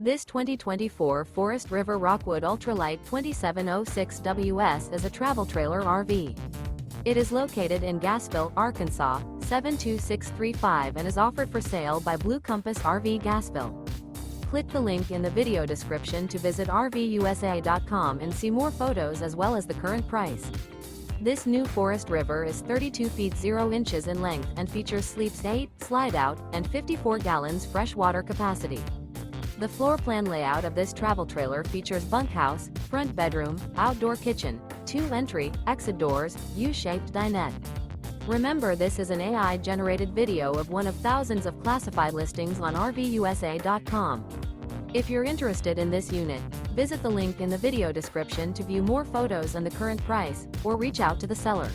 This 2024 Forest River Rockwood Ultralight 2706 WS is a travel trailer RV. It is located in Gassville, Arkansas, 72635 and is offered for sale by Blue Compass RV Gassville. Click the link in the video description to visit RVUSA.com and see more photos as well as the current price. This new Forest River is 32 feet 0 inches in length and features sleeps 8, Slideout, and 54 gallons freshwater capacity. The floor plan layout of this travel trailer features bunkhouse, front bedroom, outdoor kitchen, 2 entry, exit doors, U-shaped dinette. Remember, this is an AI-generated video of one of thousands of classified listings on RVUSA.com. If you're interested in this unit, visit the link in the video description to view more photos and the current price, or reach out to the seller.